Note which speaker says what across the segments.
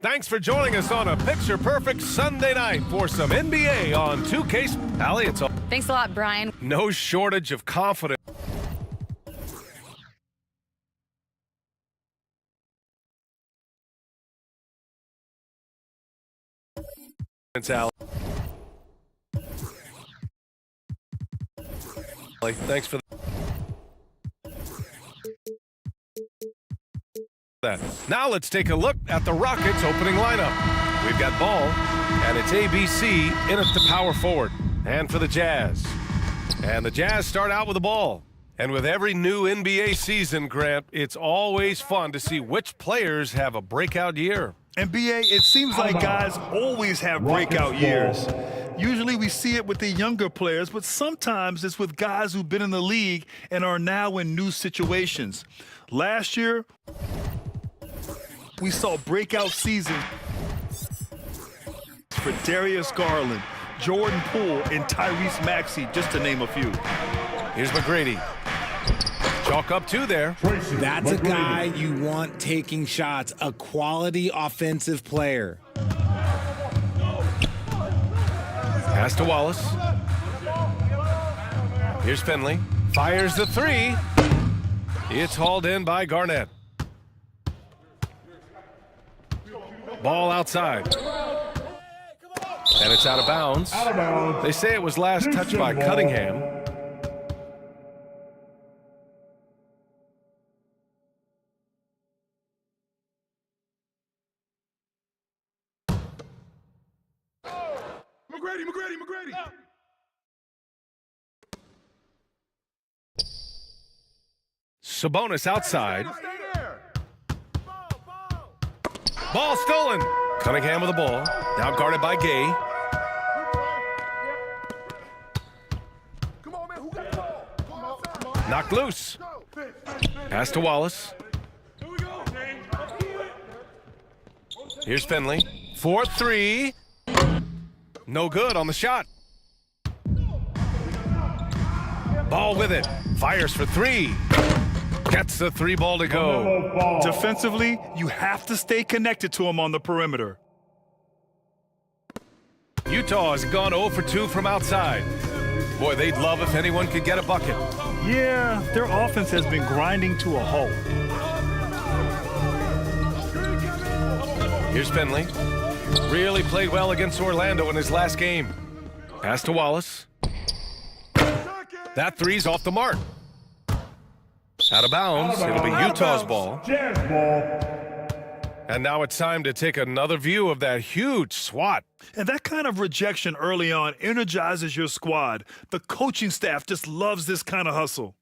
Speaker 1: Thanks for joining us on a picture-perfect Sunday night for some NBA on 2K. Allie, it's all.
Speaker 2: Thanks a lot, Brian.
Speaker 1: No shortage of confidence. Allie. Thanks for that. Now let's take a look at the Rockets' opening lineup. We've got Ball, and it's ABC in at the power forward. And for the Jazz. And the Jazz start out with the Ball. And with every new NBA season, Grant, it's always fun to see which players have a breakout year.
Speaker 3: NBA, it seems like guys always have breakout years. Usually we see it with the younger players, but sometimes it's with guys who've been in the league and are now in new situations. Last year, we saw breakout seasons for Darius Garland, Jordan Poole, and Tyrese Maxey, just to name a few.
Speaker 1: Here's McGrady. Chalk up two there.
Speaker 4: That's a guy you want taking shots, a quality offensive player.
Speaker 1: Pass to Wallace. Here's Finley. Fires the three. It's hauled in by Garnett. Ball outside. And it's out of bounds. They say it was last touched by Cunningham.
Speaker 3: McGrady.
Speaker 1: Sabonis outside. Ball stolen. Cunningham with the ball. Now guarded by Gay. Knocked loose. Pass to Wallace. Here's Finley. 4-3. No good on the shot. Ball with it. Fires for three. Gets the three ball to go.
Speaker 3: Defensively, you have to stay connected to him on the perimeter.
Speaker 1: Utah has gone 0 for 2 from outside. Boy, they'd love if anyone could get a bucket.
Speaker 3: Yeah, their offense has been grinding to a halt.
Speaker 1: Here's Finley. Really played well against Orlando in his last game. Pass to Wallace. That three's off the mark. Out of bounds. It'll be Utah's ball.
Speaker 2: Jazz ball.
Speaker 1: And now it's time to take another view of that huge swat.
Speaker 3: And that kind of rejection early on energizes your squad. The coaching staff just loves this kind of hustle.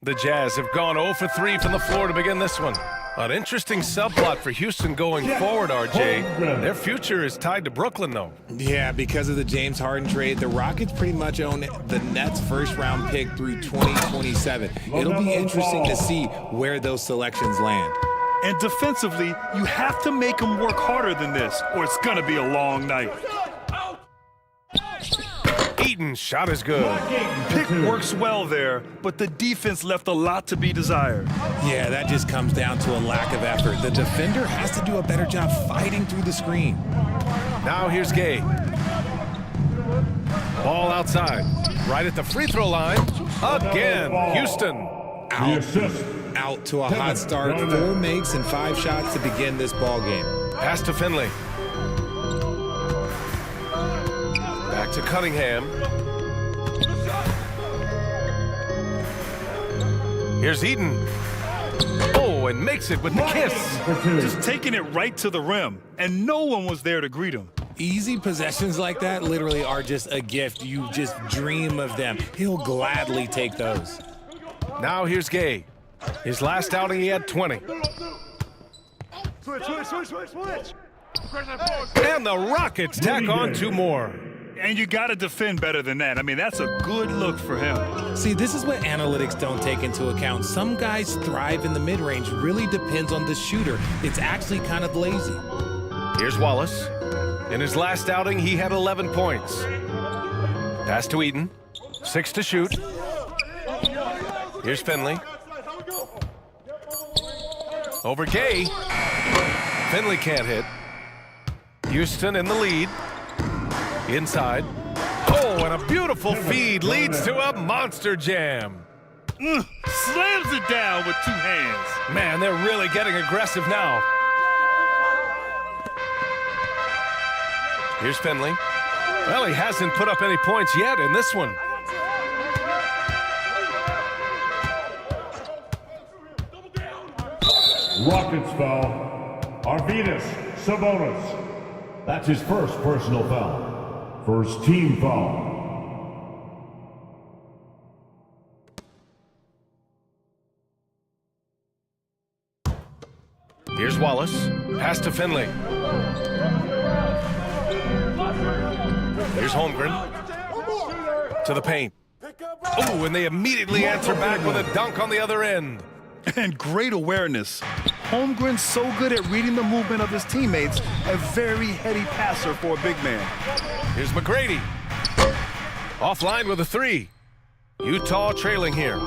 Speaker 1: The Jazz have gone 0 for 3 from the floor to begin this one. An interesting subplot for Houston going forward, RJ. Their future is tied to Brooklyn, though.
Speaker 4: Yeah, because of the James Harden trade, the Rockets pretty much own the Nets' first-round pick through 2027. It'll be interesting to see where those selections land.
Speaker 3: And defensively, you have to make them work harder than this, or it's going to be a long night.
Speaker 1: Eaton's shot is good.
Speaker 3: Pick works well there, but the defense left a lot to be desired.
Speaker 4: Yeah, that just comes down to a lack of effort. The defender has to do a better job fighting through the screen.
Speaker 1: Now here's Gay. Ball outside. Right at the free throw line. Again, Houston.
Speaker 4: Out to a hot start. 4 makes and 5 shots to begin this ball game.
Speaker 1: Pass to Finley. Back to Cunningham. Here's Eaton. Oh, and makes it with the kiss.
Speaker 3: Just taking it right to the rim, and no one was there to greet him.
Speaker 4: Easy possessions like that literally are just a gift. You just dream of them. He'll gladly take those.
Speaker 1: Now here's Gay. His last outing, he had 20.
Speaker 2: Switch.
Speaker 1: And the Rockets tack on 2 more.
Speaker 3: And you got to defend better than that. I mean, that's a good look for him.
Speaker 4: See, this is what analytics don't take into account. Some guys thrive in the mid-range. Really depends on the shooter. It's actually kind of lazy.
Speaker 1: Here's Wallace. In his last outing, he had 11 points. Pass to Eaton. 6 to shoot. Here's Finley. Over Gay. Finley can't hit. Houston in the lead. Inside. Oh, and a beautiful feed leads to a monster jam.
Speaker 3: Slams it down with 2 hands.
Speaker 1: Man, they're really getting aggressive now. Here's Finley. Well, he hasn't put up any points yet in this one.
Speaker 2: Rockets foul. Arvidas Sabonis. That's his first personal foul. First team foul.
Speaker 1: Here's Wallace. Pass to Finley. Here's Holmgren. To the paint. Oh, and they immediately answer back with a dunk on the other end.
Speaker 3: And great awareness. Holmgren's so good at reading the movement of his teammates, a very heady passer for a big man.
Speaker 1: Here's McGrady. Offline with a 3. Utah trailing here.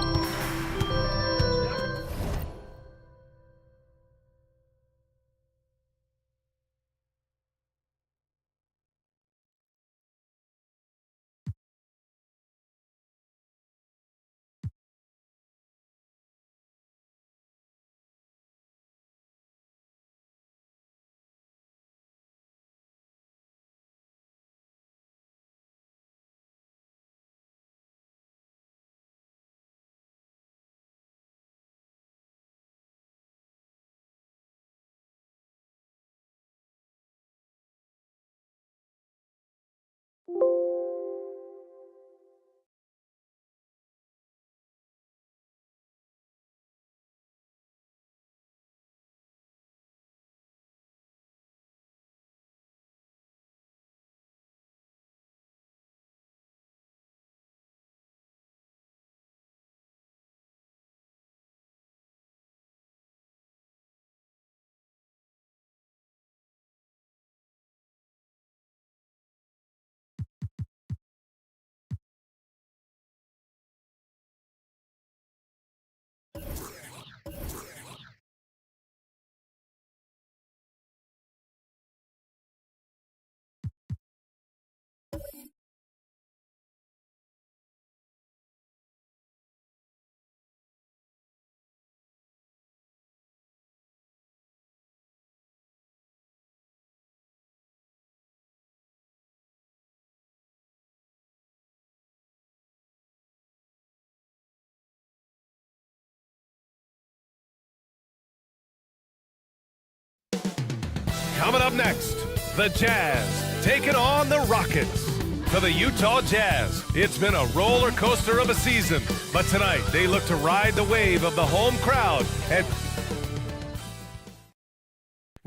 Speaker 1: Coming up next, the Jazz taking on the Rockets. For the Utah Jazz, it's been a roller coaster of a season, but tonight they look to ride the wave of the home crowd. And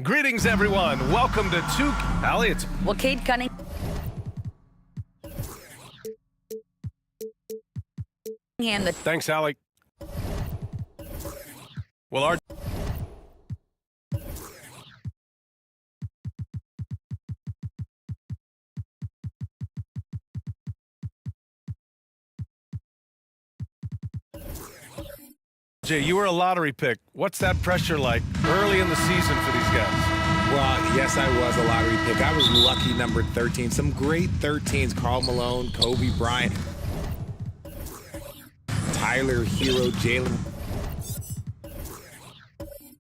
Speaker 1: greetings, everyone. Welcome to Allie, it's
Speaker 5: Well, Cade Cunningham.
Speaker 1: Thanks, Allie. Well, our Jay, you were a lottery pick. What's that pressure like early in the season for these guys?
Speaker 4: Well, yes, I was a lottery pick. I was lucky number 13. Some great 13s, Karl Malone, Kobe Bryant, Tyler Hero, Jalen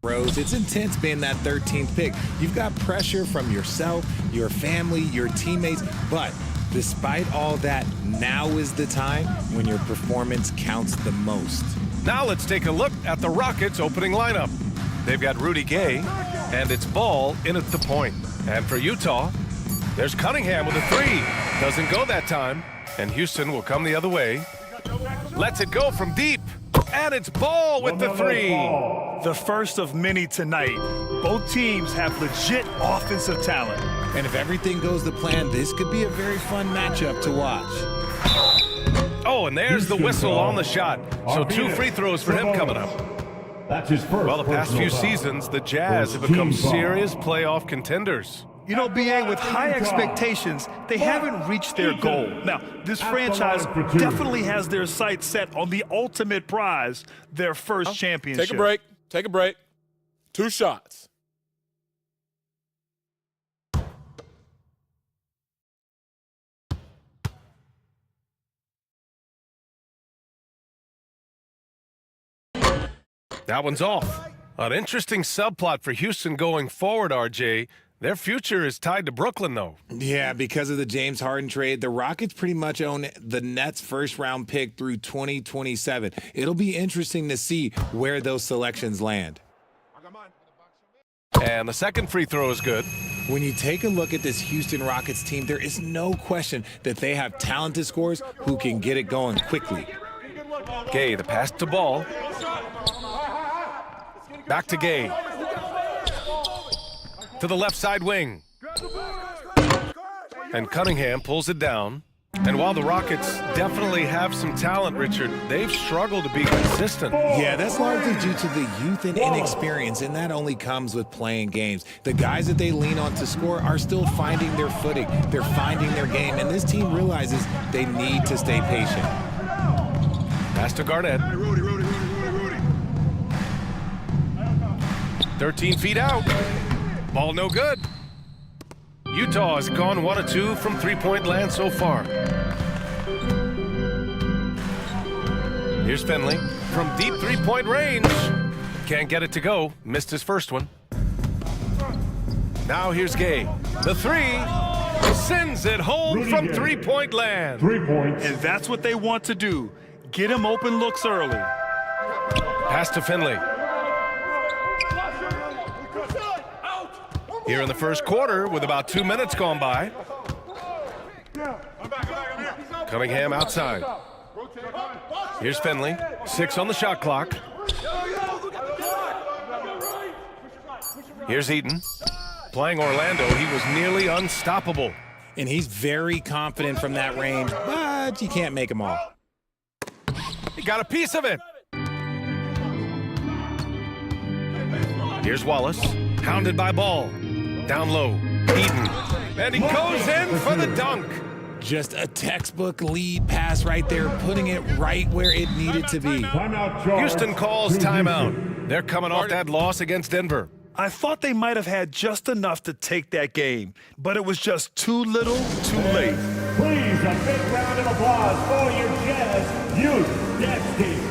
Speaker 4: Rose. It's intense being that 13th pick. You've got pressure from yourself, your family, your teammates, but despite all that, now is the time when your performance counts the most.
Speaker 1: Now let's take a look at the Rockets' opening lineup. They've got Rudy Gay, and it's Ball in at the point. And for Utah, there's Cunningham with a three. Doesn't go that time, and Houston will come the other way. Lets it go from deep, and it's Ball with the three.
Speaker 3: The first of many tonight. Both teams have legit offensive talent.
Speaker 4: And if everything goes to plan, this could be a very fun matchup to watch.
Speaker 1: Oh, and there's the whistle on the shot. So 2 free throws for him coming up.
Speaker 2: That's his first.
Speaker 1: Well, the past few seasons, the Jazz have become serious playoff contenders.
Speaker 3: You know, BA, with high expectations, they haven't reached their goal. Now, this franchise definitely has their sights set on the ultimate prize, their first championship.
Speaker 6: Take a break. Take a break. 2 shots.
Speaker 1: That one's off. An interesting subplot for Houston going forward, RJ. Their future is tied to Brooklyn, though.
Speaker 4: Yeah, because of the James Harden trade, the Rockets pretty much own the Nets' first-round pick through 2027. It'll be interesting to see where those selections land.
Speaker 1: And the second free throw is good.
Speaker 4: When you take a look at this Houston Rockets team, there is no question that they have talented scorers who can get it going quickly.
Speaker 1: Gay, the pass to Ball. Back to Gay. To the left side wing. And Cunningham pulls it down. And while the Rockets definitely have some talent, Richard, they've struggled to be consistent.
Speaker 4: Yeah, that's largely due to the youth and inexperience, and that only comes with playing games. The guys that they lean on to score are still finding their footing. They're finding their game, and this team realizes they need to stay patient.
Speaker 1: Pass to Garnett. 13 feet out. Ball no good. Utah has gone 1 of 2 from three-point land so far. Here's Finley from deep three-point range. Can't get it to go. Missed his first one. Now here's Gay. The three sends it home
Speaker 2: Rudy
Speaker 1: from
Speaker 2: Gay.
Speaker 1: three-point land.
Speaker 2: 3 points.
Speaker 3: And that's what they want to do. Get him open looks early.
Speaker 1: Pass to Finley. Here in the first quarter with about 2 minutes gone by. Cunningham outside. Here's Finley. 6 on the shot clock. Here's Eaton. Playing Orlando, he was nearly unstoppable.
Speaker 4: And he's very confident from that range, but you can't make them all.
Speaker 1: He got a piece of it. Here's Wallace. Hounded by Ball. Down low. Eaton. And he goes in for the dunk.
Speaker 4: Just a textbook lead pass right there, putting it right where it needed to be.
Speaker 2: Timeout charge.
Speaker 1: Houston calls
Speaker 2: to
Speaker 1: timeout.
Speaker 2: Houston.
Speaker 1: They're coming off that loss against Denver.
Speaker 3: I thought they might have had just enough to take that game, but it was just too little, too late.
Speaker 2: Please, a big round of applause for your Jazz Youth Dance Team.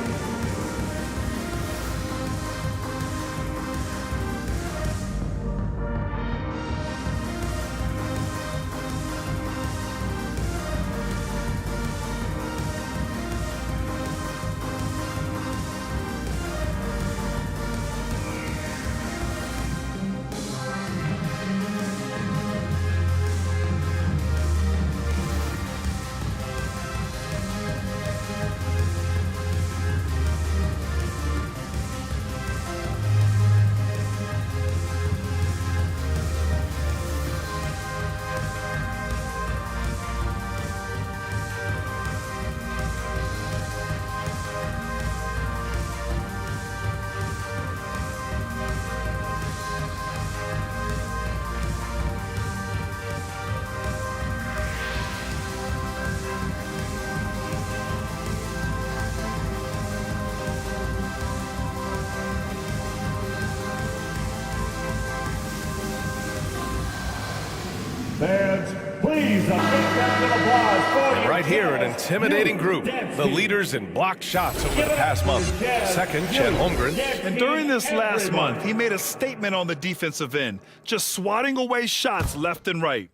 Speaker 2: Please, a big round of applause for
Speaker 1: Right here, an intimidating group. The leaders in blocked shots over the past month. Second, Chet Holmgren.
Speaker 3: And during this last month, he made a statement on the defensive end, just swatting away shots left and right.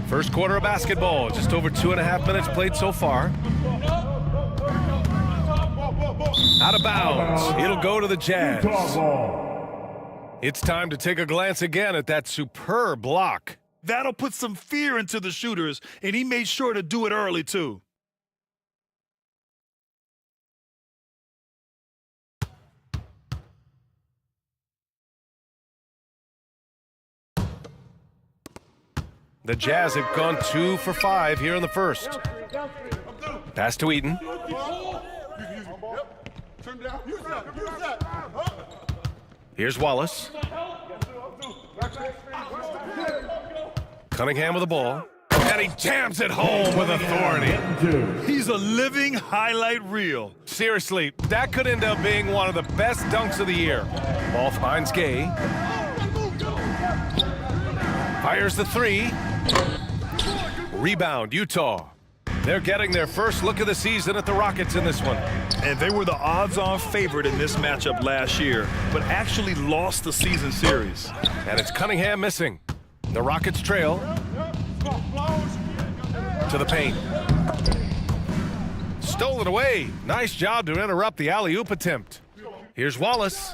Speaker 1: First quarter of basketball, just over 2.5 minutes played so far. Out of bounds. It'll go to the Jazz. It's time to take a glance again at that superb block.
Speaker 3: That'll put some fear into the shooters, and he made sure to do it early, too.
Speaker 1: The Jazz have gone 2 for 5 here in the first. Pass to Eaton. Here's Wallace. Cunningham with the ball. And he jams it home with authority.
Speaker 3: He's a living highlight reel.
Speaker 1: Seriously, that could end up being one of the best dunks of the year. Ball finds Gay. Fires the three. Rebound, Utah. They're getting their first look of the season at the Rockets in this one.
Speaker 3: And they were the odds-on favorite in this matchup last year, but actually lost the season series.
Speaker 1: And it's Cunningham missing. The Rockets trail to the paint. Stolen away. Nice job to interrupt the alley-oop attempt. Here's Wallace.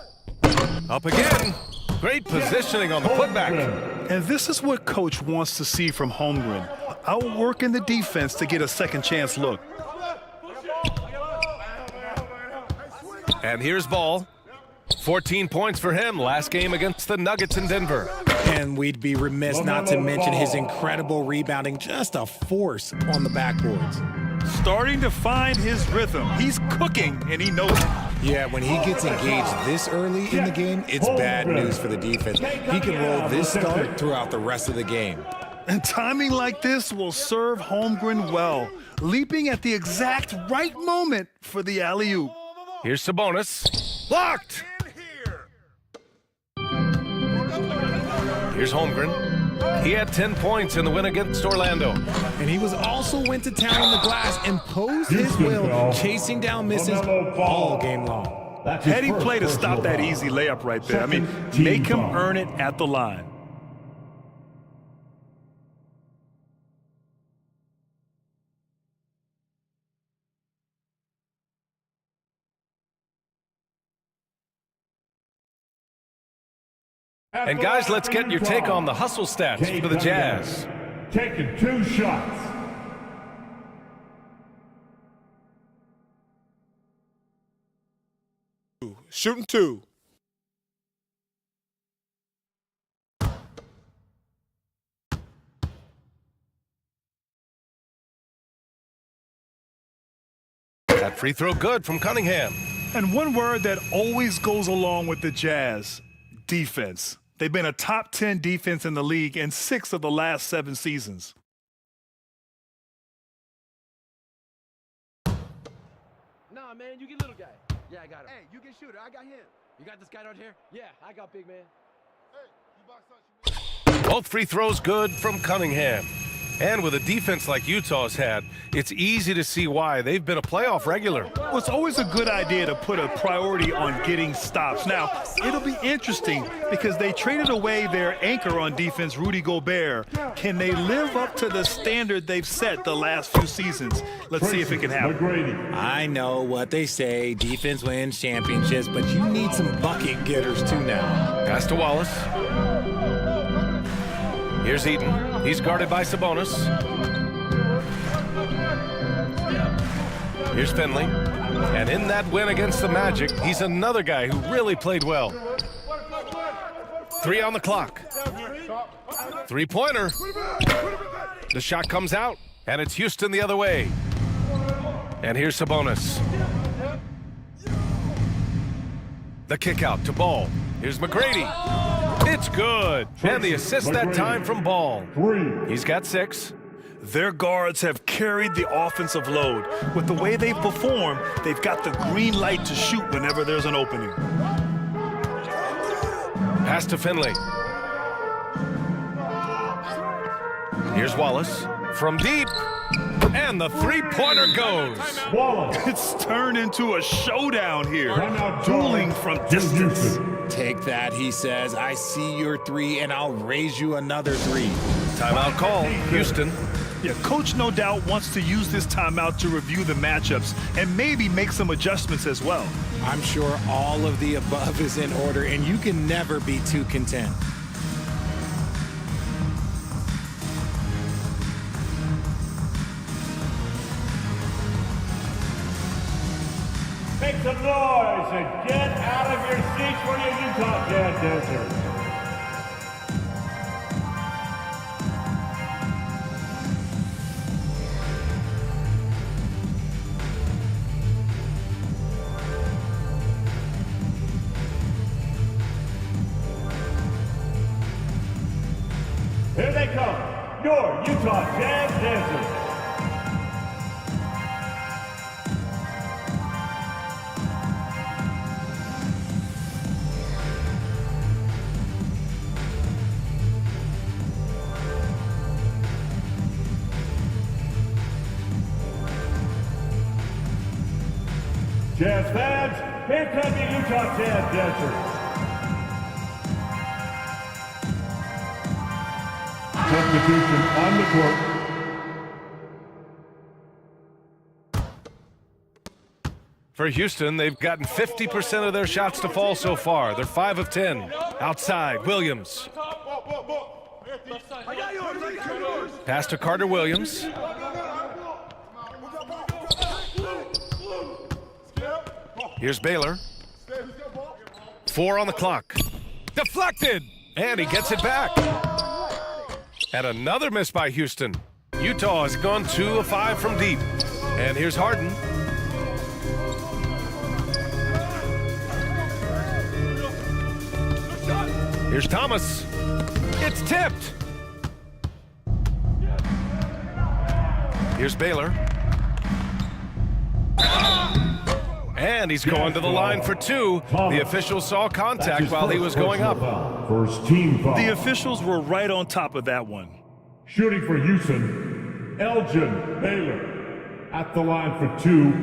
Speaker 1: Up again. Great positioning on the putback.
Speaker 3: And this is what Coach wants to see from Holmgren. Outworking the defense to get a second chance look.
Speaker 1: And here's Ball. 14 points for him last game against the Nuggets in Denver.
Speaker 4: And we'd be remiss not to mention his incredible rebounding, just a force on the backboards.
Speaker 3: Starting to find his rhythm. He's cooking, and he knows it.
Speaker 4: Yeah, when he gets engaged this early in the game, it's bad news for the defense. He can roll this start throughout the rest of the game.
Speaker 3: And timing like this will serve Holmgren well, leaping at the exact right moment for the alley-oop.
Speaker 1: Here's Sabonis. Blocked! Here's Holmgren. He had 10 points in the win against Orlando.
Speaker 4: And he was also went to town on the glass, imposed his will, chasing down misses all game long.
Speaker 3: Heady play to stop that easy layup right there. I mean, make him earn it at the line.
Speaker 1: And guys, let's get your take on the hustle stats for the Jazz.
Speaker 2: Taking 2 shots.
Speaker 6: Shooting 2.
Speaker 1: That free throw good from Cunningham.
Speaker 3: And one word that always goes along with the Jazz: defense. They've been a top 10 defense in the league in 6 of the last 7 seasons.
Speaker 5: Nah, man, you get little guy. Yeah, I got him. Hey, you get shooter. I got him. You got this guy right here? Yeah, I got big man. Hey, you box out.
Speaker 1: Both free throws good from Cunningham. And with a defense like Utah's had, it's easy to see why they've been a playoff regular.
Speaker 3: Well, it's always a good idea to put a priority on getting stops. Now, it'll be interesting because they traded away their anchor on defense, Rudy Gobert. Can they live up to the standard they've set the last few seasons? Let's see if it can happen.
Speaker 4: I know what they say, defense wins championships, but you need some bucket getters too now.
Speaker 1: Pass to Wallace. Here's Eaton. He's guarded by Sabonis. Here's Finley. And in that win against the Magic, he's another guy who really played well. 3 on the clock. 3-pointer. The shot comes out, and it's Houston the other way. And here's Sabonis. The kick out to Ball. Here's McGrady. It's good. And the assist that time from Ball. He's got 6.
Speaker 3: Their guards have carried the offensive load. With the way they perform, they've got the green light to shoot whenever there's an opening.
Speaker 1: Pass to Finley. Here's Wallace from deep. And the three-pointer goes.
Speaker 2: Wallace.
Speaker 3: It's turned into a showdown here.
Speaker 2: Timeout,
Speaker 3: Dueling from distance.
Speaker 4: Take that, he says. I see your three, and I'll raise you another three.
Speaker 1: Timeout call, Houston.
Speaker 3: Yeah, coach no doubt wants to use this timeout to review the matchups and maybe make some adjustments as well.
Speaker 4: I'm sure all of the above is in order, and you can never be too content.
Speaker 2: Make some noise and get out of your seats for your Utah Jazz dancers. Here they come, your Utah Jazz dancers. Jazz fans, here come the Utah Jazz dancers. Substitution on the court.
Speaker 1: For Houston, they've gotten 50% of their shots to fall so far. They're 5 of 10. Outside, Williams. Pass to Carter Williams. Here's Baylor. 4 on the clock. Deflected! And he gets it back. And another miss by Houston. Utah has gone 2 of 5 from deep. And here's Harden. Here's Thomas. It's tipped. Here's Baylor. And he's going to the line for 2. The officials saw contact while he was going up.
Speaker 2: First team foul.
Speaker 3: The officials were right on top of that one.
Speaker 2: Shooting for Houston, Elgin Baylor at the line for 2.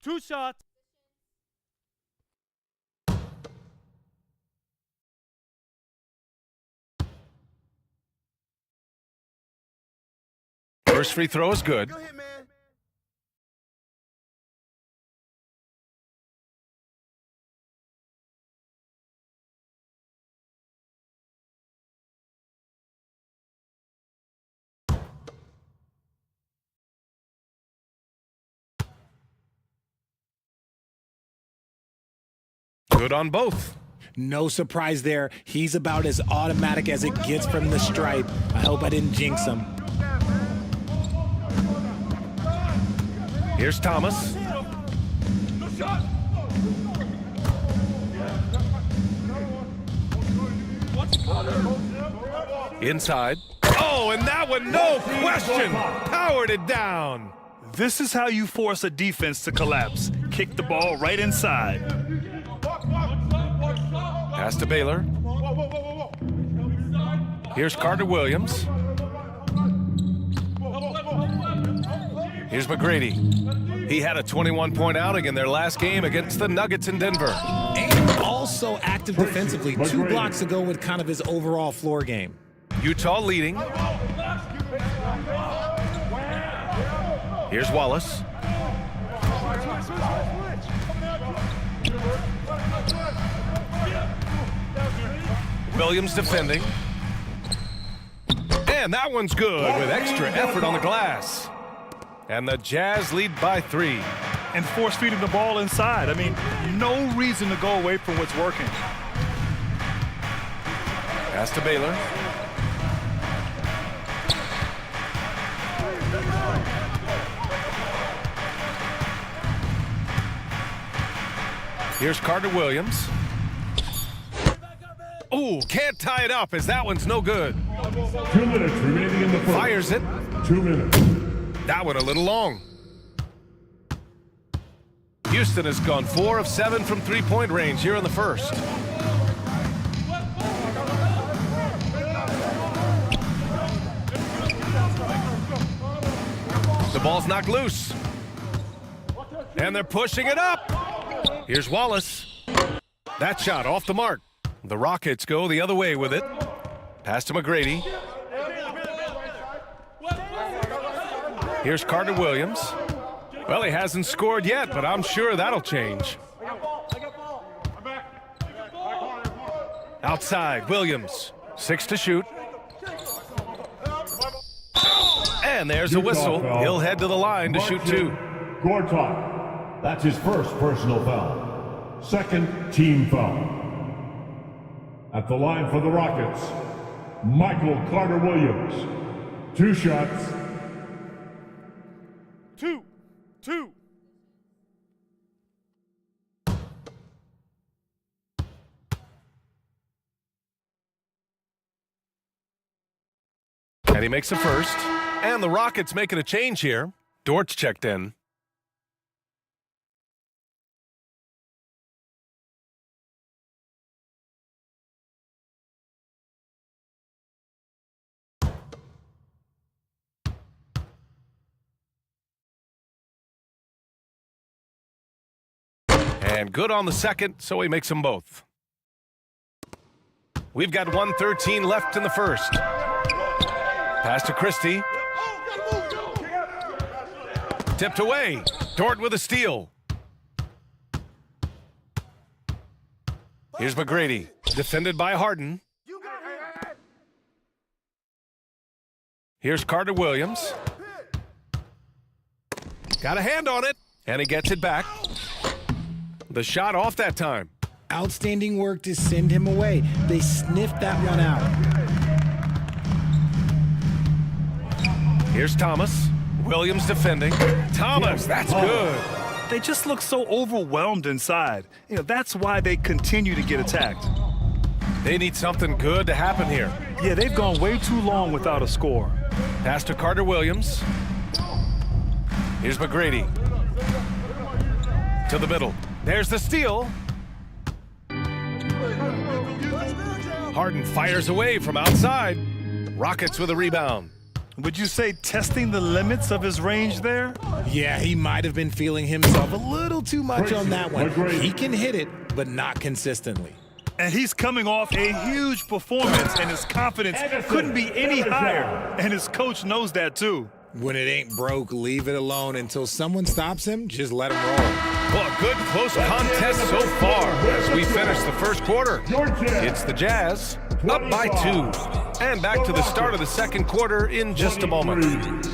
Speaker 6: Two shots.
Speaker 1: First free throw is good.
Speaker 5: Go ahead, man.
Speaker 1: Good on both.
Speaker 4: No surprise there. He's about as automatic as it gets from the stripe. I hope I didn't jinx him.
Speaker 1: Here's Thomas. Inside. Oh, and that one, no question, powered it down.
Speaker 3: This is how you force a defense to collapse. Kick the ball right inside.
Speaker 1: Pass to Baylor. Here's Carter Williams. Here's McGrady. He had a 21-point outing in their last game against the Nuggets in Denver.
Speaker 4: And also active defensively. 2 blocks ago with kind of his overall floor game.
Speaker 1: Utah leading. Here's Wallace. Williams defending. And that one's good with extra effort on the glass. And the Jazz lead by 3.
Speaker 3: And force feeding the ball inside. I mean, no reason to go away from what's working.
Speaker 1: Pass to Baylor. Here's Carter Williams. Oh, can't tie it up as that one's no good.
Speaker 2: 2 minutes remaining in the first.
Speaker 1: Fires it.
Speaker 2: 2 minutes.
Speaker 1: That one a little long. Houston has gone 4 of 7 from three-point range here in the first. The ball's knocked loose. And they're pushing it up. Here's Wallace. That shot off the mark. The Rockets go the other way with it. Pass to McGrady. Here's Carter Williams. Well, he hasn't scored yet, but I'm sure that'll change. Outside, Williams. 6 to shoot. And there's a whistle. He'll head to the line to shoot 2.
Speaker 2: Gortat. That's his first personal foul. Second team foul. At the line for the Rockets, Michael Carter Williams. 2 shots.
Speaker 6: 2.
Speaker 1: And he makes a first. And the Rockets making a change here. Dort's checked in. And good on the second, so he makes them both. We've got 1:13 left in the first. Pass to Christie. Tipped away. Dort with a steal. Here's McGrady. Defended by Harden. Here's Carter Williams. Got a hand on it. And he gets it back. The shot off that time.
Speaker 4: Outstanding work to send him away. They sniffed that one out.
Speaker 1: Here's Thomas. Williams defending. Thomas, that's good.
Speaker 3: They just look so overwhelmed inside. That's why they continue to get attacked.
Speaker 1: They need something good to happen here.
Speaker 3: Yeah, they've gone way too long without a score.
Speaker 1: Pass to Carter Williams. Here's McGrady. To the middle. There's the steal. Harden fires away from outside. Rockets with a rebound.
Speaker 3: Would you say testing the limits of his range there?
Speaker 4: Yeah, he might have been feeling himself a little too much on that one. He can hit it, but not consistently.
Speaker 3: And he's coming off a huge performance, and his confidence couldn't be any higher. And his coach knows that, too.
Speaker 4: When it ain't broke, leave it alone until someone stops him. Just let him roll.
Speaker 1: Well, a good close contest so far as we finish the first quarter. It's the Jazz up by 2. And back to the start of the second quarter in just a moment.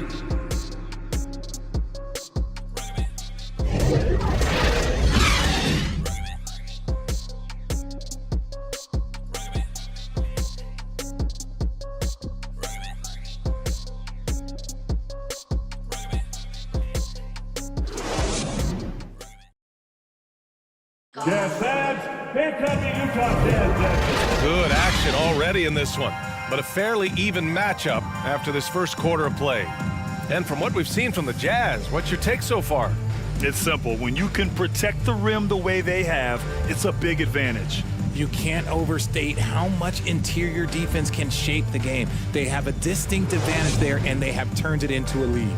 Speaker 2: Jazz fans, here come the Utah Jazz.
Speaker 1: Good action already in this one, but a fairly even matchup after this first quarter of play. And from what we've seen from the Jazz, what's your take so far?
Speaker 3: It's simple. When you can protect the rim the way they have, it's a big advantage.
Speaker 4: You can't overstate how much interior defense can shape the game. They have a distinct advantage there, and they have turned it into a lead.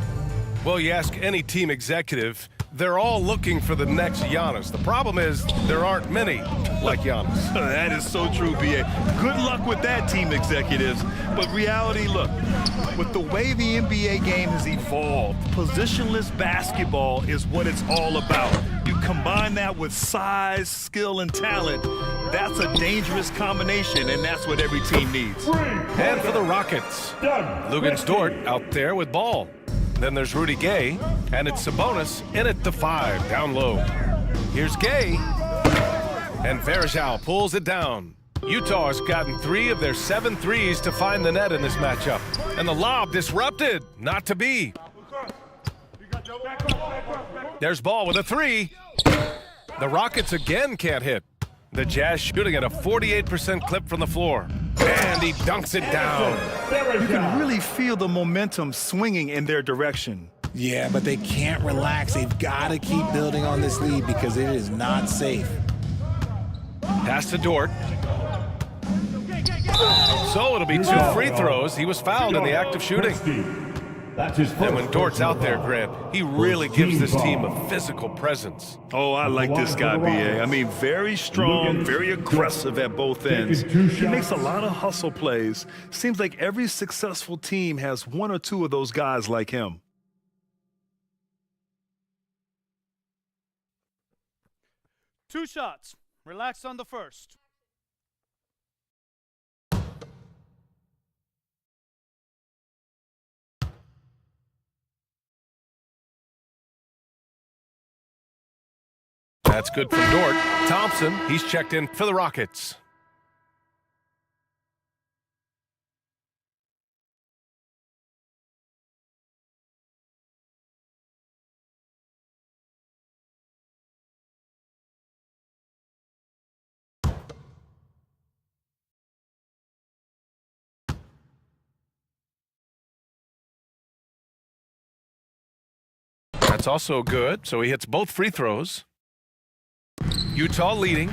Speaker 1: Well, you ask any team executive, they're all looking for the next Giannis. The problem is there aren't many like Giannis.
Speaker 3: That is so true, B.A. Good luck with that, team executives. But reality, look, with the way the NBA game has evolved, positionless basketball is what it's all about. You combine that with size, skill, and talent, that's a dangerous combination, and that's what every team needs.
Speaker 1: And for the Rockets, Luguentz Dort out there with ball. Then there's Rudy Gay, and it's Sabonis in at the 5, down low. Here's Gay, and Varejao pulls it down. Utah has gotten 3 of their 7 threes to find the net in this matchup. And the lob disrupted, not to be. There's Ball with a 3. The Rockets again can't hit. The Jazz shooting at a 48% clip from the floor. And he dunks it down.
Speaker 3: You can really feel the momentum swinging in their direction.
Speaker 4: Yeah, but they can't relax. They've got to keep building on this lead because it is not safe.
Speaker 1: Pass to Dort. So it'll be 2 free throws. He was fouled in the act of shooting.
Speaker 2: That's his first
Speaker 1: And when Dort's
Speaker 2: personal
Speaker 1: out there,
Speaker 2: foul.
Speaker 1: Grant, he really
Speaker 2: First
Speaker 1: gives
Speaker 2: team
Speaker 1: this team
Speaker 2: foul.
Speaker 1: a physical presence.
Speaker 3: Oh, I like this guy, B.A. I mean, very strong, very aggressive at both ends. He makes a lot of hustle plays. Seems like every successful team has 1 or 2 of those guys like him.
Speaker 7: Two shots. Relax on the first.
Speaker 1: That's good from Dort. Thompson, he's checked in for the Rockets. That's also good, so he hits both free throws. Utah leading.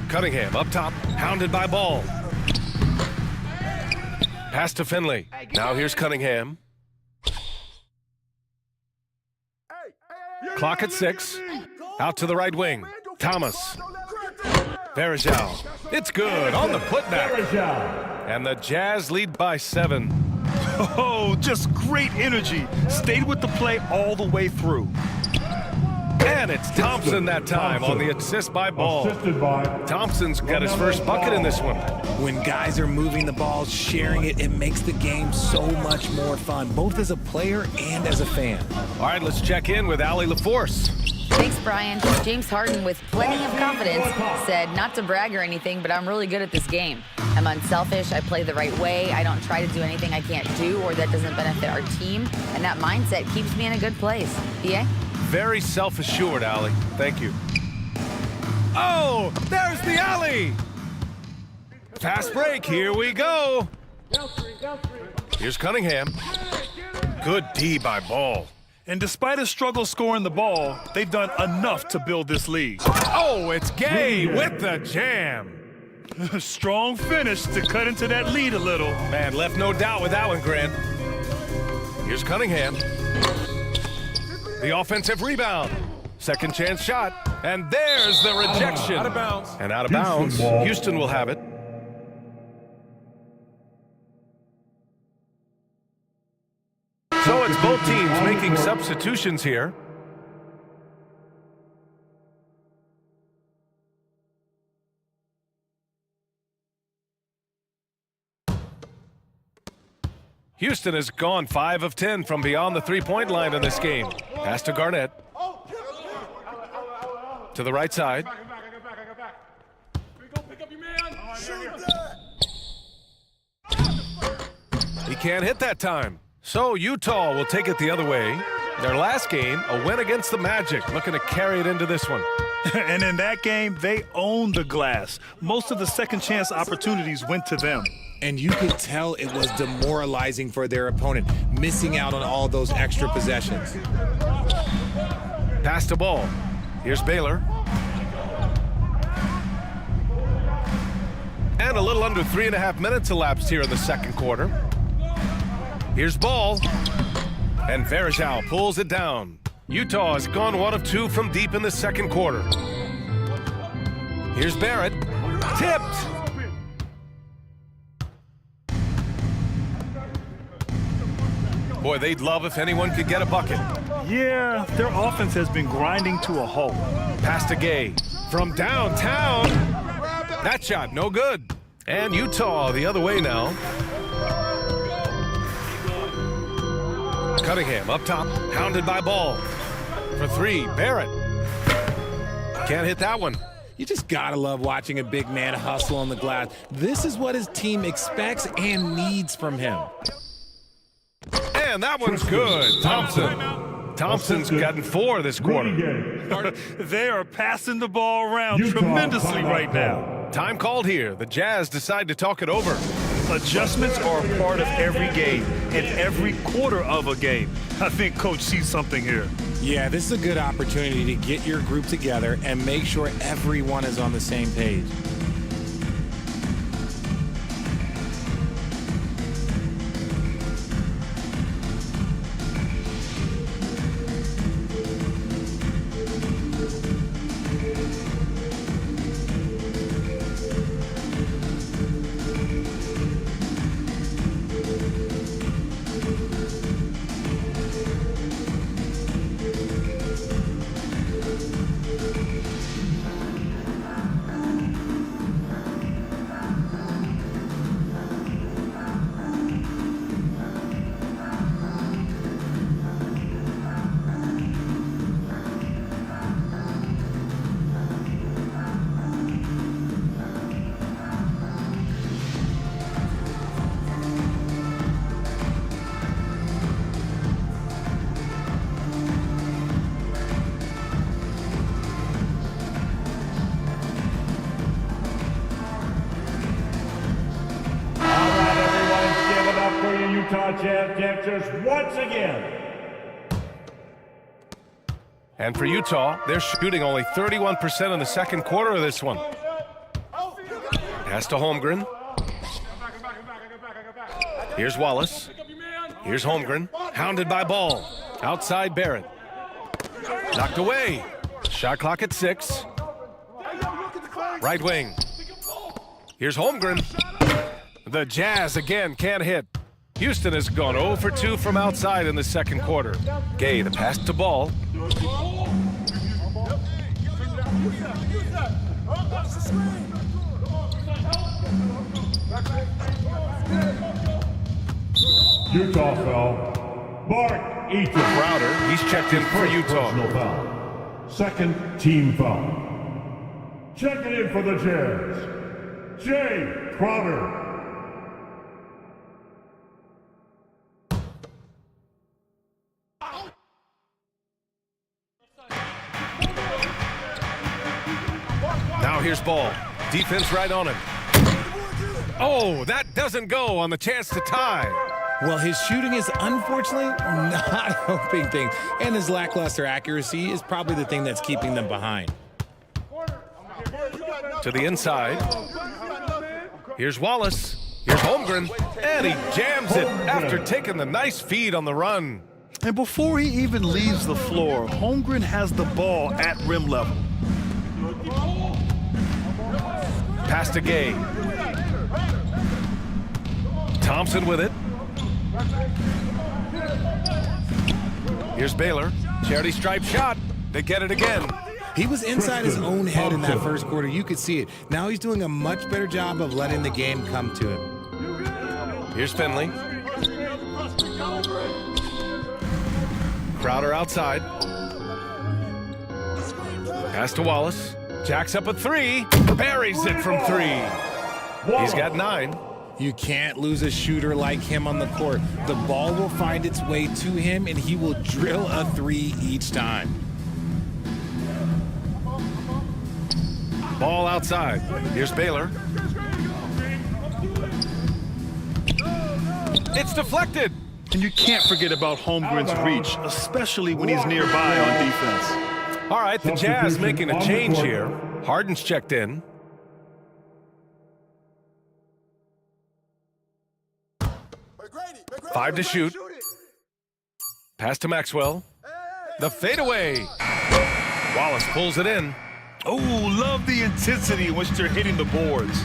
Speaker 1: Cunningham up top, hounded by Ball. Pass to Finley. Now here's Cunningham. Clock at 6. Out to the right wing. Thomas. Verajao. It's good on the putback. And the Jazz lead by 7.
Speaker 3: Oh, just great energy. Stayed with the play all the way through.
Speaker 1: And it's Thompson that time on the assist by Ball.
Speaker 2: Assisted by
Speaker 1: Thompson's got his first bucket in this one.
Speaker 4: When guys are moving the ball, sharing it, it makes the game so much more fun, both as a player and as a fan.
Speaker 1: All right, let's check in with Allie LaForce.
Speaker 8: Thanks, Brian. James Harden, with plenty of confidence, said not to brag or anything, but I'm really good at this game. I'm unselfish. I play the right way. I don't try to do anything I can't do or that doesn't benefit our team. And that mindset keeps me in a good place. BA?
Speaker 1: Very self-assured, Allie. Thank you. Oh, there's the alley. Fast break. Here we go. Here's Cunningham. Good D by Ball.
Speaker 3: And despite a struggle scoring the ball, they've done enough to build this lead.
Speaker 1: Oh, it's Gay with the jam.
Speaker 3: Strong finish to cut into that lead a little.
Speaker 1: Man, left no doubt with that one, Grant. Here's Cunningham. The offensive rebound. Second chance shot. And there's the rejection.
Speaker 6: Out of bounds.
Speaker 1: And out of bounds. Houston will have it. So it's both teams making substitutions here. Houston has gone 5 of 10 from beyond the three-point line in this game. Pass to Garnett. To the right side. He can't hit that time. So Utah will take it the other way. Their last game, a win against the Magic, looking to carry it into this one.
Speaker 3: And in that game, they owned the glass. Most of the second chance opportunities went to them.
Speaker 4: And you could tell it was demoralizing for their opponent, missing out on all those extra possessions.
Speaker 1: Pass to Ball. Here's Baylor. And a little under 3.5 minutes elapsed here in the second quarter. Here's Ball. And Verajao pulls it down. Utah has gone 1 of 2 from deep in the second quarter. Here's Barrett. Tipped. Boy, they'd love if anyone could get a bucket.
Speaker 3: Yeah, their offense has been grinding to a halt.
Speaker 1: Pass to Gay. From downtown. That shot, no good. And Utah the other way now. Cunningham up top, hounded by Ball. For 3, Barrett. Can't hit that one.
Speaker 4: You just gotta love watching a big man hustle on the glass. This is what his team expects and needs from him.
Speaker 1: And that one's good. Thompson's gotten 4 this quarter.
Speaker 3: They are passing the ball around tremendously right now.
Speaker 1: Time called here. The Jazz decide to talk it over.
Speaker 3: Adjustments are a part of every game and every quarter of a game. I think Coach sees something here.
Speaker 4: Yeah, this is a good opportunity to get your group together and make sure everyone is on the same page.
Speaker 2: Utah Jazz dancers once again.
Speaker 1: And for Utah, they're shooting only 31% in the second quarter of this one. Pass to Holmgren. Here's Wallace. Here's Holmgren. Hounded by Ball. Outside Barrett. Knocked away. Shot clock at 6. Right wing. Here's Holmgren. The Jazz again can't hit. Houston has gone 0 for 2 from outside in the second quarter. Gay, the pass to Ball.
Speaker 2: Utah foul. Mark Eaton.
Speaker 1: Crowder, he's checked in for Utah.
Speaker 2: Personal foul. Second team foul. Checking in for the Jazz, Jay Crowder.
Speaker 1: Now here's Ball. Defense right on him. Oh, that doesn't go on the chance to tie.
Speaker 4: Well, his shooting is unfortunately not helping things, and his lackluster accuracy is probably the thing that's keeping them behind.
Speaker 1: To the inside. Here's Wallace. Here's Holmgren. And he jams it after taking the nice feed on the run.
Speaker 3: And before he even leaves the floor, Holmgren has the ball at rim level.
Speaker 1: Pass to Gay. Thompson with it. Here's Baylor. Charity stripe shot. They get it again.
Speaker 4: He was inside his own head in that first quarter. You could see it. Now he's doing a much better job of letting the game come to him.
Speaker 1: Here's Finley. Crowder outside. Pass to Wallace. Jacks up a 3. Buries it from 3. He's got 9.
Speaker 4: You can't lose a shooter like him on the court. The ball will find its way to him, and he will drill a 3 each time.
Speaker 1: Ball outside. Here's Baylor. It's deflected.
Speaker 3: And you can't forget about Holmgren's reach, especially when he's nearby on defense.
Speaker 1: All right, the Jazz making a change here. Harden's checked in. Five to shoot. Pass to Maxwell. The fadeaway. Wallace pulls it in.
Speaker 3: Oh, love the intensity in which they're hitting the boards.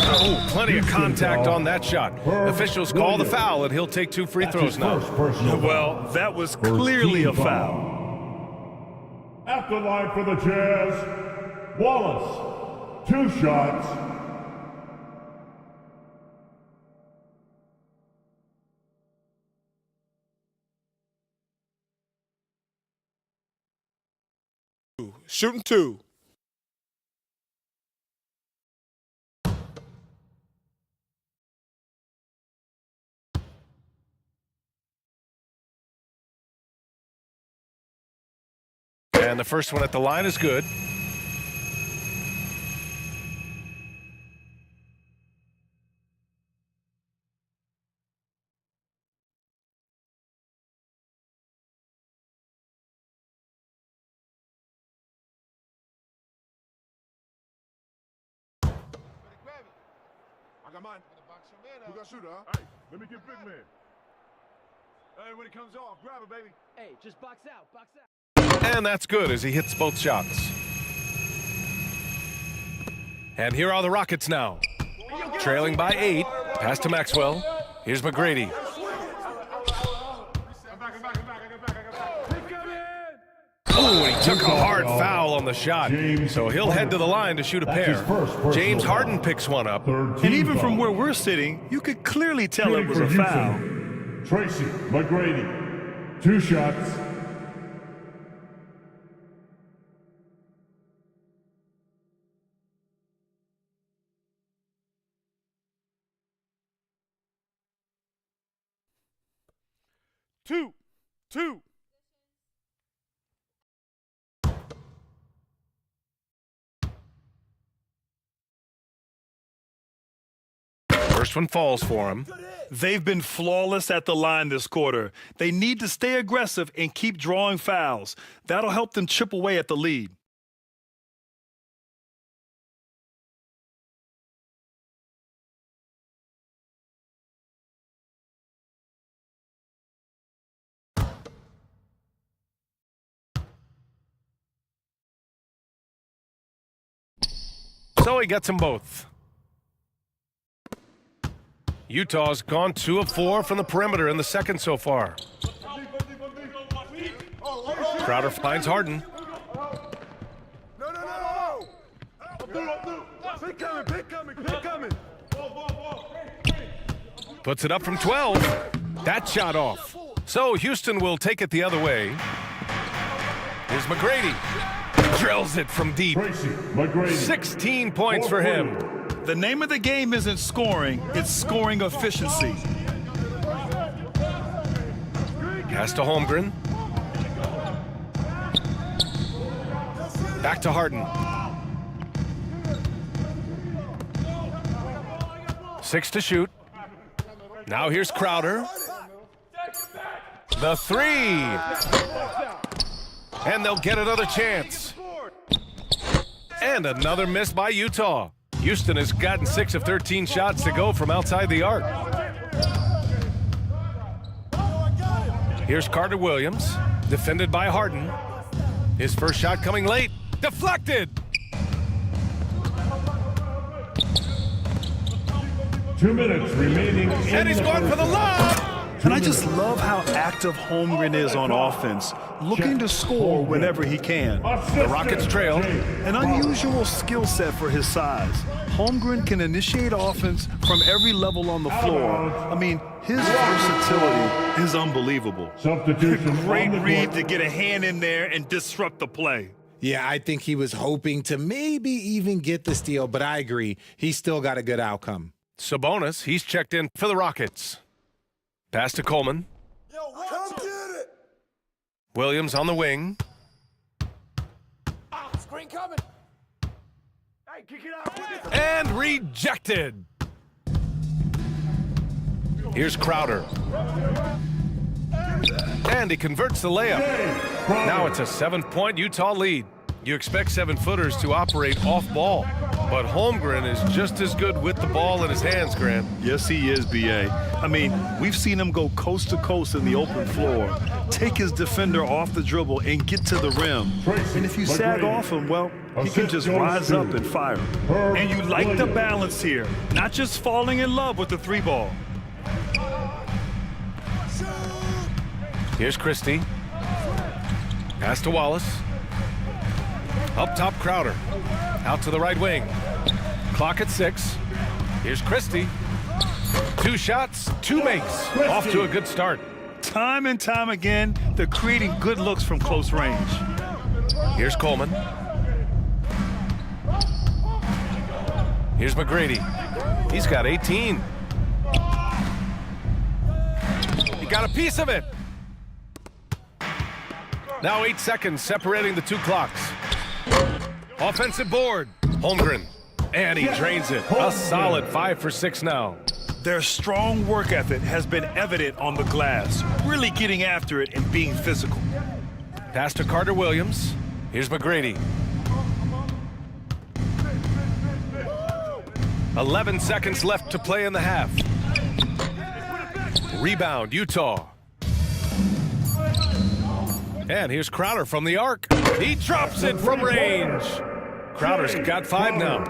Speaker 1: Oh, plenty of contact on that shot. Officials call the foul, and he'll take 2 free throws now.
Speaker 3: Well, that was clearly a foul.
Speaker 2: At the line for the Jazz, Wallace. 2 shots.
Speaker 6: Shooting 2.
Speaker 1: And the first one at the line is good.
Speaker 9: got mine. Who got shooter, huh?
Speaker 2: Hey, let me get big man.
Speaker 9: Hey, when it comes off, grab it, baby.
Speaker 5: Hey, just box out, box out.
Speaker 1: And that's good as he hits both shots. And here are the Rockets now. Trailing by 8. Pass to Maxwell. Here's McGrady. Oh, he took a hard foul on the shot. So he'll head to the line to shoot a pair. James Harden picks one up.
Speaker 3: And even from where we're sitting, you could clearly tell it was a foul.
Speaker 2: Tracy McGrady, 2 shots.
Speaker 7: Two.
Speaker 1: First one falls for him.
Speaker 3: They've been flawless at the line this quarter. They need to stay aggressive and keep drawing fouls. That'll help them chip away at the lead.
Speaker 1: So he gets them both. Utah's gone 2 of 4 from the perimeter in the second so far. Crowder finds Harden.
Speaker 9: No. Pick coming.
Speaker 1: Puts it up from 12. That shot off. So Houston will take it the other way. Here's McGrady. Drills it from deep.
Speaker 2: Tracy McGrady,
Speaker 1: 16 points for him.
Speaker 3: The name of the game isn't scoring, it's scoring efficiency.
Speaker 1: Pass to Holmgren. Back to Harden. 6 to shoot. Now here's Crowder. The 3. And they'll get another chance. And another miss by Utah. Houston has gotten 6 of 13 shots to go from outside the arc. Here's Carter Williams, defended by Harden. His first shot coming late. Deflected!
Speaker 2: 2 minutes remaining.
Speaker 1: And he's going for the lob!
Speaker 3: And I just love how active Holmgren is on offense, looking to score whenever he can.
Speaker 1: The Rockets trail.
Speaker 3: An unusual skill set for his size. Holmgren can initiate offense from every level on the floor. I mean, his versatility is unbelievable.
Speaker 2: Substitution.
Speaker 3: Great read to get a hand in there and disrupt the play.
Speaker 4: Yeah, I think he was hoping to maybe even get the steal, but I agree. He still got a good outcome.
Speaker 1: Sabonis, he's checked in for the Rockets. Pass to Coleman.
Speaker 9: Come get it.
Speaker 1: Williams on the wing.
Speaker 5: Screen coming. Hey, kick it out.
Speaker 1: And rejected. Here's Crowder. And he converts the layup. Now it's a 7-point Utah lead. You expect 7-footers to operate off ball, but Holmgren is just as good with the ball in his hands, Grant.
Speaker 3: Yes, he is, B.A. I mean, we've seen him go coast to coast in the open floor, take his defender off the dribble and get to the rim. And if you sag off him, well, he can just rise up and fire. And you like the balance here, not just falling in love with the 3-ball.
Speaker 1: Here's Christie. Pass to Wallace. Up top, Crowder. Out to the right wing. Clock at 6. Here's Christie. 2 shots, 2 makes. Off to a good start.
Speaker 3: Time and time again, they're creating good looks from close range.
Speaker 1: Here's Coleman. Here's McGrady. He's got 18. He got a piece of it. Now 8 seconds separating the 2 clocks. Offensive board. Holmgren. And he drains it. A solid 5 for 6 now.
Speaker 3: Their strong work ethic has been evident on the glass, really getting after it and being physical.
Speaker 1: Pass to Carter Williams. Here's McGrady. 11 seconds left to play in the half. Rebound, Utah. And here's Crowder from the arc. He drops it from range. Crowder's got 5 now.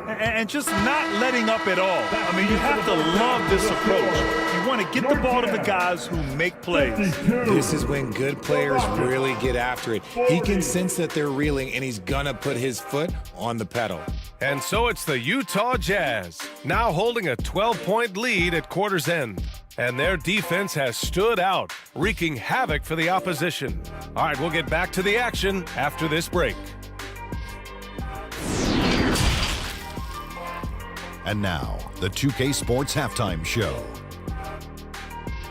Speaker 3: And just not letting up at all. I mean, you have to love this approach. You want to get the ball to the guys who make plays.
Speaker 4: This is when good players really get after it. He can sense that they're reeling, and he's going to put his foot on the pedal.
Speaker 1: And so it's the Utah Jazz, now holding a 12-point lead at quarter's end. And their defense has stood out, wreaking havoc for the opposition. All right, we'll get back to the action after this break.
Speaker 10: And now, the 2K Sports Halftime Show.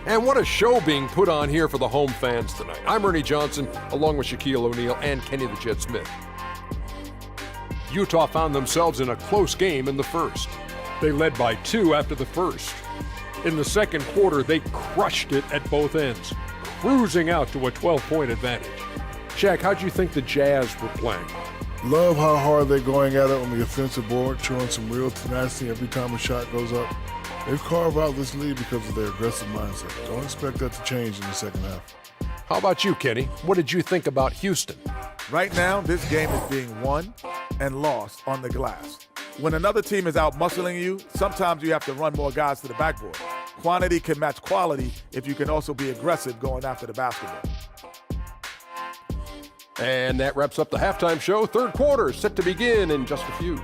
Speaker 11: And what a show being put on here for the home fans tonight. I'm Ernie Johnson, along with Shaquille O'Neal and Kenny the Jet Smith. Utah found themselves in a close game in the first. They led by 2 after the first. In the second quarter, they crushed it at both ends, cruising out to a 12-point advantage. Shaq, how'd you think the Jazz were playing?
Speaker 12: Love how hard they're going at it on the offensive board, showing some real tenacity every time a shot goes up. They've carved out this lead because of their aggressive mindset. Don't expect that to change in the second half.
Speaker 11: How about you, Kenny? What did you think about Houston?
Speaker 13: Right now, this game is being won and lost on the glass. When another team is out muscling you, sometimes you have to run more guys to the backboard. Quantity can match quality if you can also be aggressive going after the basketball.
Speaker 11: And that wraps up the halftime show. Third quarter set to begin in just a few.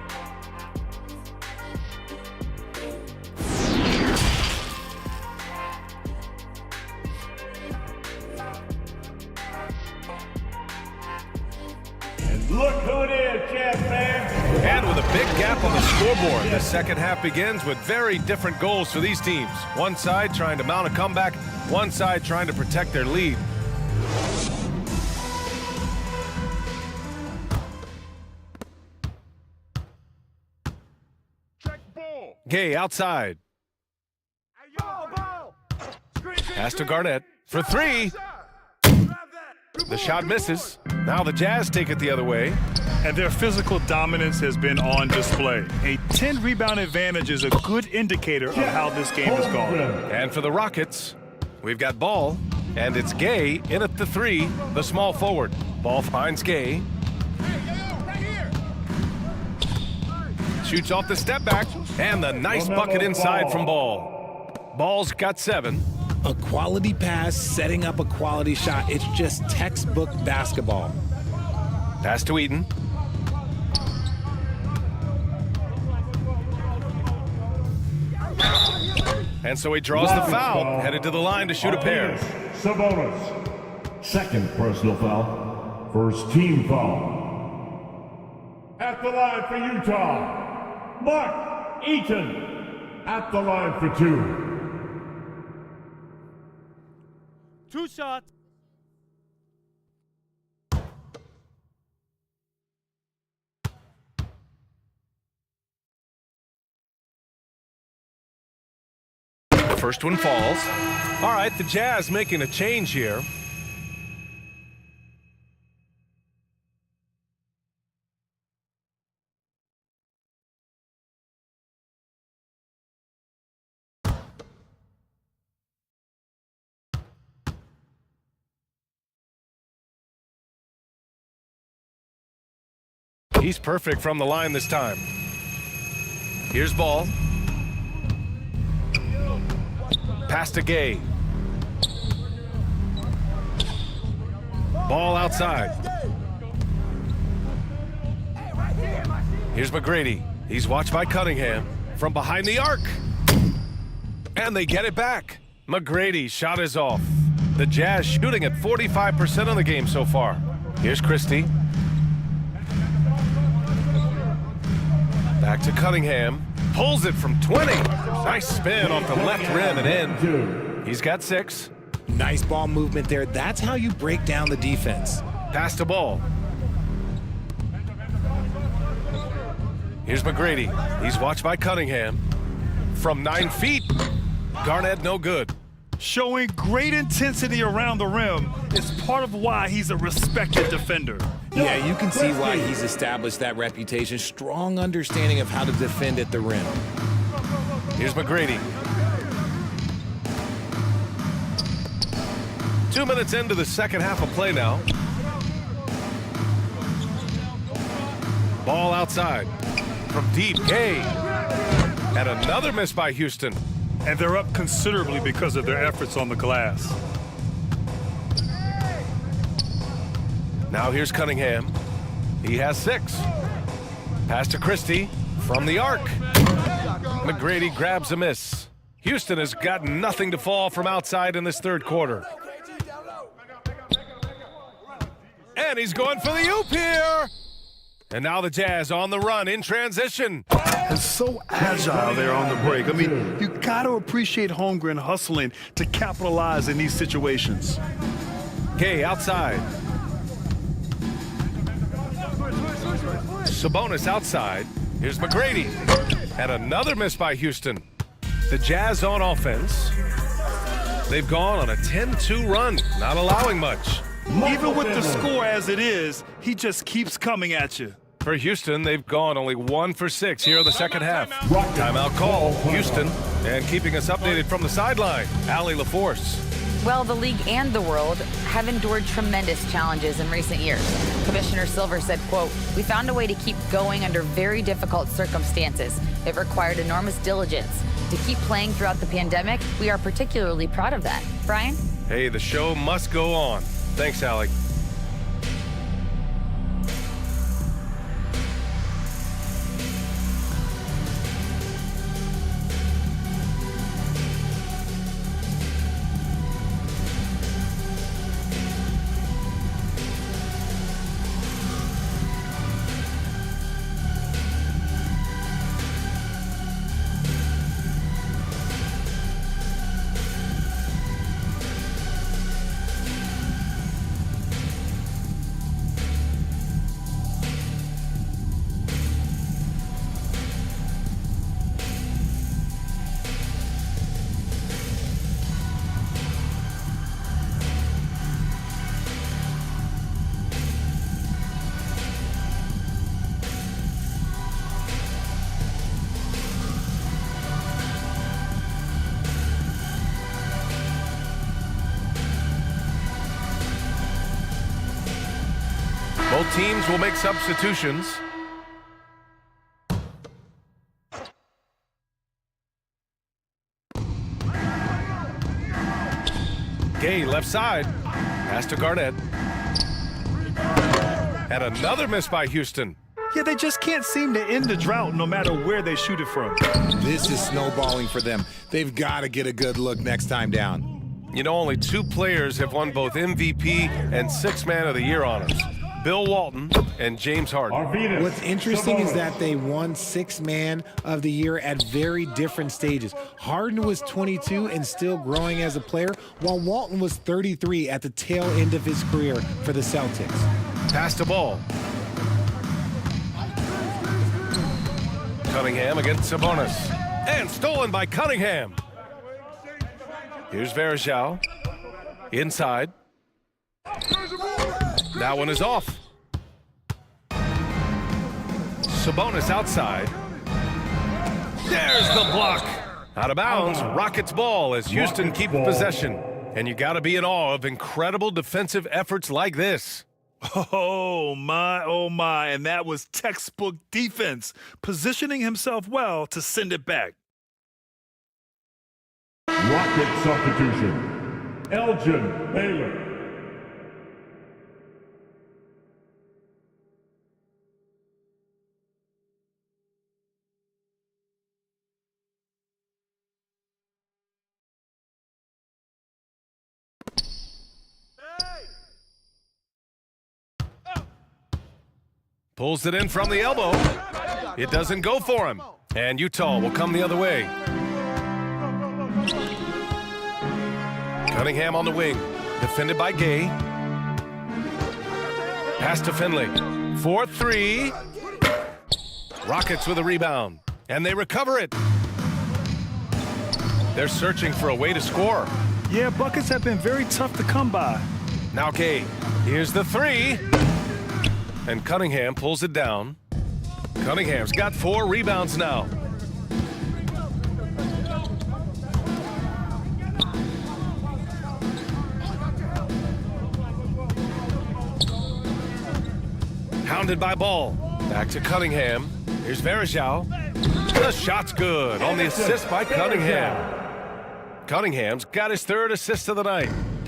Speaker 2: And look who it is, Jazz fans.
Speaker 1: And with a big gap on the scoreboard, the second half begins with very different goals for these teams. One side trying to mount a comeback, one side trying to protect their lead. Gay outside. Pass to Garnett for 3. The shot misses. Now the Jazz take it the other way.
Speaker 3: And their physical dominance has been on display. A 10-rebound advantage is a good indicator of how this game is going.
Speaker 1: And for the Rockets, we've got Ball, and it's Gay in at the 3, the small forward. Ball finds Gay. Shoots off the step back, and the nice bucket inside from Ball. Ball's got 7.
Speaker 4: A quality pass, setting up a quality shot. It's just textbook basketball.
Speaker 1: Pass to Eaton. And so he draws the foul, headed to the line to shoot a pair.
Speaker 2: Sabonis. Second personal foul. First team foul. At the line for Utah, Mark Eaton. At the line for 2.
Speaker 7: 2 shots.
Speaker 1: The first one falls. All right, the Jazz making a change here. He's perfect from the line this time. Here's Ball. Pass to Gay. Ball outside. Here's McGrady. He's watched by Cunningham from behind the arc. And they get it back. McGrady's shot is off. The Jazz shooting at 45% on the game so far. Here's Christie. Back to Cunningham. Pulls it from 20. Nice spin off the left rim and in. He's got 6.
Speaker 4: Nice ball movement there. That's how you break down the defense.
Speaker 1: Pass to Ball. Here's McGrady. He's watched by Cunningham. From 9 feet. Garnett no good.
Speaker 3: Showing great intensity around the rim is part of why he's a respected defender.
Speaker 4: Yeah, you can see why he's established that reputation. Strong understanding of how to defend at the rim.
Speaker 1: Here's McGrady. 2 minutes into the second half of play now. Ball outside. From deep, Gay. And another miss by Houston.
Speaker 3: And they're up considerably because of their efforts on the glass.
Speaker 1: Now here's Cunningham. He has 6. Pass to Christie from the arc. McGrady grabs a miss. Houston has got nothing to fall from outside in this third quarter. And he's going for the oop here. And now the Jazz on the run in transition.
Speaker 3: And so agile there on the break. I mean, you got to appreciate Holmgren hustling to capitalize in these situations.
Speaker 1: Gay outside. Sabonis outside. Here's McGrady. And another miss by Houston. The Jazz on offense. They've gone on a 10-2 run, not allowing much.
Speaker 3: Even with the score as it is, he just keeps coming at you.
Speaker 1: For Houston, they've gone only 1 for 6 here in the second half. Timeout call, Houston. And keeping us updated from the sideline, Allie LaForce.
Speaker 8: Well, the league and the world have endured tremendous challenges in recent years. Commissioner Silver said, quote, "We found a way to keep going under very difficult circumstances. It required enormous diligence. To keep playing throughout the pandemic, we are particularly proud of that." Brian?
Speaker 1: Hey, the show must go on. Thanks, Allie. Both teams will make substitutions. Gay left side. Pass to Garnett. And another miss by Houston.
Speaker 3: Yeah, they just can't seem to end the drought no matter where they shoot it from.
Speaker 4: This is snowballing for them. They've got to get a good look next time down.
Speaker 1: You know, only 2 players have won both MVP and 6th Man of the Year honors. Bill Walton and James Harden.
Speaker 4: What's interesting is that they won 6th Man of the Year at very different stages. Harden was 22 and still growing as a player, while Walton was 33 at the tail end of his career for the Celtics.
Speaker 1: Pass the ball. Cunningham against Sabonis. And stolen by Cunningham. Here's Varejao. Inside. That one is off. Sabonis outside. There's the block. Out of bounds, Rockets ball as Houston keeps possession. And you got to be in awe of incredible defensive efforts like this.
Speaker 3: Oh my, and that was textbook defense, positioning himself well to send it back.
Speaker 2: Rocket substitution. Elgin Baylor.
Speaker 1: Pulls it in from the elbow. It doesn't go for him. And Utah will come the other way. Cunningham on the wing. Defended by Gay. Pass to Finley. 4-3. Rockets with a rebound. And they recover it. They're searching for a way to score.
Speaker 3: Yeah, buckets have been very tough to come by.
Speaker 1: Now Gay. Here's the 3. And Cunningham pulls it down. Cunningham's got 4 rebounds now. Hounded by Ball. Back to Cunningham. Here's Verajao. The shot's good on the assist by Cunningham. Cunningham's got his third assist of the night.